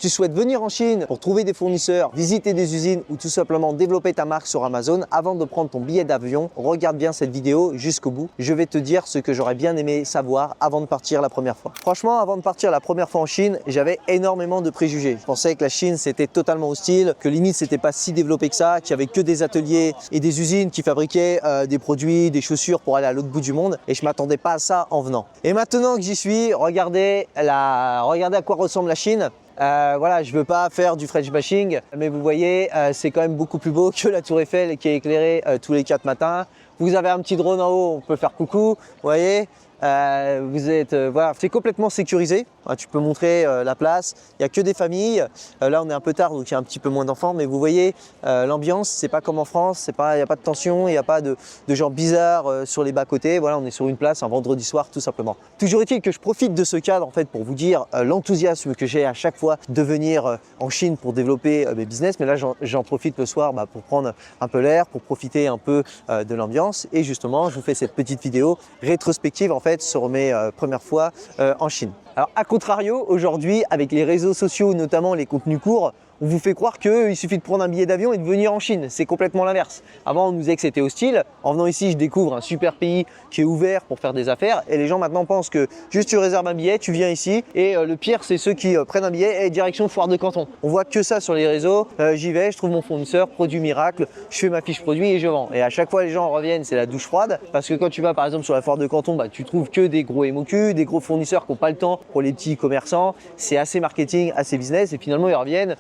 Tu souhaites venir en Chine pour trouver des fournisseurs, visiter des usines ou tout simplement développer ta marque sur Amazon, avant de prendre ton billet d'avion, regarde bien cette vidéo jusqu'au bout. Je vais te dire ce que j'aurais bien aimé savoir avant de partir la première fois. Franchement, avant de partir la première fois en Chine, j'avais énormément de préjugés. Je pensais que la Chine c'était totalement hostile, que limite c'était pas si développé que ça, qu'il y avait que des ateliers et des usines qui fabriquaient des produits, des chaussures pour aller à l'autre bout du monde, et je m'attendais pas à ça en venant. Et maintenant que j'y suis, regardez à quoi ressemble la Chine. Voilà, je veux pas faire du French bashing, mais vous voyez, c'est quand même beaucoup plus beau que la Tour Eiffel qui est éclairée tous les 4 matins. Vous avez un petit drone en haut, on peut faire coucou, vous voyez. Voilà, c'est complètement sécurisé. Tu peux montrer la place. Il n'y a que des familles. Là, on est un peu tard, donc il y a un petit peu moins d'enfants. Mais vous voyez, l'ambiance, c'est pas comme en France. Il n'y a pas de tension, il n'y a pas de gens bizarres sur les bas-côtés. Voilà, on est sur une place un vendredi soir, tout simplement. Toujours est-il que je profite de ce cadre en fait pour vous dire l'enthousiasme que j'ai à chaque fois de venir en Chine pour développer mes business. Mais là, j'en profite le soir pour prendre un peu l'air, pour profiter un peu de l'ambiance. Et justement, je vous fais cette petite vidéo rétrospective en fait sur mes premières fois en Chine. Alors, à contrario, aujourd'hui, avec les réseaux sociaux, notamment les contenus courts, on vous fait croire qu'il suffit de prendre un billet d'avion et de venir en Chine. C'est complètement l'inverse. Avant, on nous disait que c'était hostile. En venant ici, je découvre un super pays qui est ouvert pour faire des affaires. Et les gens maintenant pensent que juste tu réserves un billet, tu viens ici. Et le pire, c'est ceux qui prennent un billet et direction foire de Canton. On voit que ça sur les réseaux. J'y vais, je trouve mon fournisseur, produit miracle, je fais ma fiche produit et je vends. Et à chaque fois, les gens reviennent, c'est la douche froide. Parce que quand tu vas par exemple sur la foire de Canton, tu trouves que des gros MOQ, des gros fournisseurs qui n'ont pas le temps pour les petits commerçants. C'est assez marketing, assez business. Et finalement, ils reviennent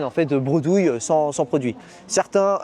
en fait bredouille sans produit. Certains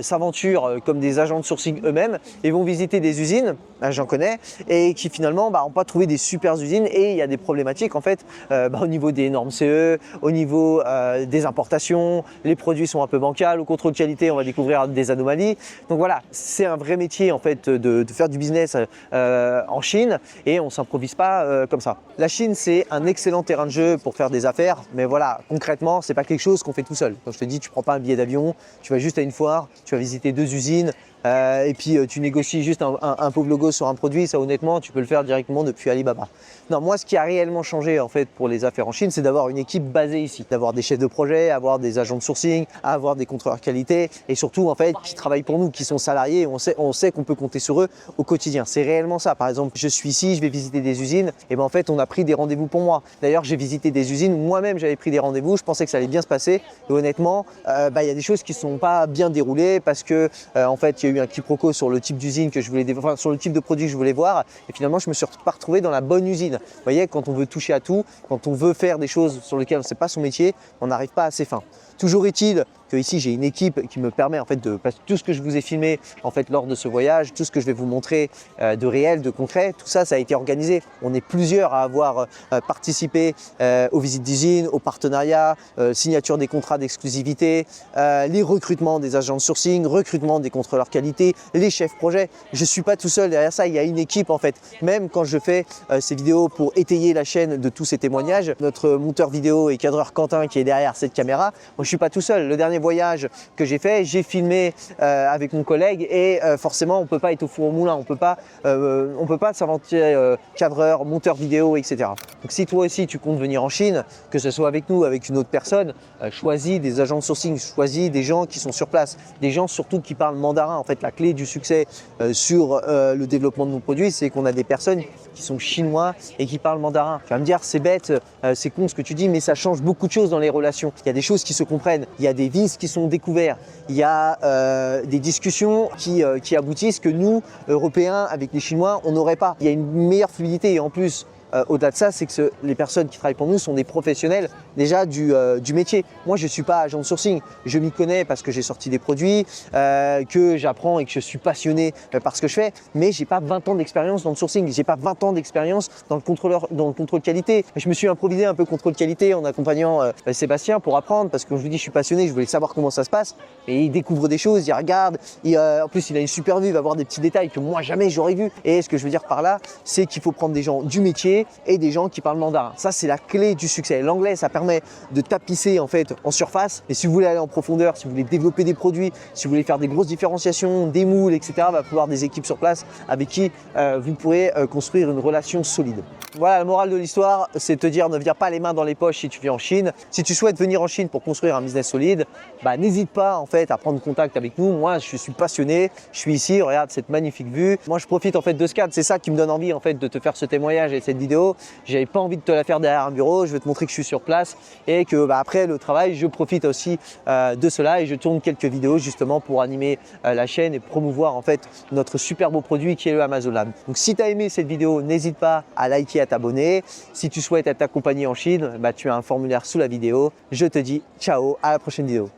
s'aventurent comme des agents de sourcing eux-mêmes et vont visiter des usines, j'en connais, et qui finalement n'ont pas trouvé des super usines, et il y a des problématiques en fait au niveau des normes CE, au niveau des importations, les produits sont un peu bancals, au contrôle qualité on va découvrir des anomalies. Donc voilà, c'est un vrai métier en fait de faire du business en Chine, et on ne s'improvise pas comme ça. La Chine, c'est un excellent terrain de jeu pour faire des affaires, mais voilà, concrètement, c'est pas quelque chose qu'on fait tout seul. Quand je te dis, tu prends pas un billet d'avion, tu vas juste à une foire, tu vas visiter 2 usines, et puis tu négocies juste un pauvre logo sur un produit. Ça, honnêtement, tu peux le faire directement depuis Alibaba. Non, moi, ce qui a réellement changé en fait pour les affaires en Chine, c'est d'avoir une équipe basée ici, d'avoir des chefs de projet, avoir des agents de sourcing, avoir des contrôleurs qualité, et surtout en fait qui travaillent pour nous, qui sont salariés. Et on sait qu'on peut compter sur eux au quotidien. C'est réellement ça. Par exemple, je suis ici, je vais visiter des usines, et en fait, on a pris des rendez-vous pour moi. D'ailleurs, j'ai visité des usines, moi-même, j'avais pris des rendez-vous. Je pensais que ça allait bien se passer, et honnêtement, il y a des choses qui ne sont pas bien déroulées parce que en fait, il y a eu un quiproquo sur le type d'usine que je voulais, sur le type de produit que je voulais voir, et finalement je me suis pas retrouvé dans la bonne usine. Vous voyez, quand on veut toucher à tout, quand on veut faire des choses sur lesquelles on ne sait pas son métier, on n'arrive pas à ses fins. Toujours est-il que ici j'ai une équipe qui me permet en fait parce que tout ce que je vous ai filmé en fait lors de ce voyage, tout ce que je vais vous montrer de réel, de concret, tout ça, ça a été organisé. On est plusieurs à avoir participé aux visites d'usines, aux partenariats, signature des contrats d'exclusivité, les recrutements des agents de sourcing, recrutement des contrôleurs qualité, les chefs projet. Je ne suis pas tout seul derrière ça, il y a une équipe en fait. Même quand je fais ces vidéos pour étayer la chaîne de tous ces témoignages, notre monteur vidéo et cadreur Quentin qui est derrière cette caméra, moi je suis pas tout seul. Le dernier voyage que j'ai fait, j'ai filmé avec mon collègue, et forcément on peut pas être au four au moulin, on peut pas s'aventurer cadreur, monteur vidéo, etc. Donc si toi aussi tu comptes venir en Chine, que ce soit avec nous, avec une autre personne, choisis des agents de sourcing, choisis des gens qui sont sur place, des gens surtout qui parlent mandarin. En fait, la clé du succès sur le développement de nos produits, c'est qu'on a des personnes qui sont chinois et qui parlent mandarin. Tu vas me dire, c'est bête, c'est con ce que tu dis, mais ça change beaucoup de choses dans les relations. Il y a des choses qui se comprennent, il y a des vices qui sont découverts, il y a des discussions qui aboutissent que nous, Européens, avec les Chinois, on n'aurait pas. Il y a une meilleure fluidité, et en plus, au-delà de ça, c'est que les personnes qui travaillent pour nous sont des professionnels déjà du métier. Moi, je ne suis pas agent de sourcing. Je m'y connais parce que j'ai sorti des produits, que j'apprends et que je suis passionné par ce que je fais, mais je n'ai pas 20 ans d'expérience dans le sourcing. Je n'ai pas 20 ans d'expérience dans le contrôle qualité. Je me suis improvisé un peu contrôle qualité en accompagnant Sébastien pour apprendre, parce que comme je vous dis, je suis passionné, je voulais savoir comment ça se passe. Et il découvre des choses, il regarde, en plus il a une super vue, il va voir des petits détails que moi jamais j'aurais vu. Et ce que je veux dire par là, c'est qu'il faut prendre des gens du métier, français et des gens qui parlent mandarin. Ça, c'est la clé du succès. L'anglais, ça permet de tapisser en fait en surface. Et si vous voulez aller en profondeur, si vous voulez développer des produits, si vous voulez faire des grosses différenciations, des moules, etc., va pouvoir des équipes sur place avec qui vous pourrez construire une relation solide. Voilà, la morale de l'histoire, c'est de te dire ne viens pas les mains dans les poches si tu viens en Chine. Si tu souhaites venir en Chine pour construire un business solide, n'hésite pas en fait à prendre contact avec nous. Moi, je suis passionné, je suis ici, regarde cette magnifique vue. Moi, je profite en fait de ce cadre. C'est ça qui me donne envie en fait de te faire ce témoignage et cette vidéo. J'avais pas envie de te la faire derrière un bureau. Je veux te montrer que je suis sur place et que après le travail, je profite aussi de cela et je tourne quelques vidéos justement pour animer la chaîne et promouvoir en fait notre super beau produit qui est le Amazon Lab. Donc, si tu as aimé cette vidéo, n'hésite pas à liker, à t'abonner. Si tu souhaites être accompagné en Chine, tu as un formulaire sous la vidéo. Je te dis ciao, à la prochaine vidéo.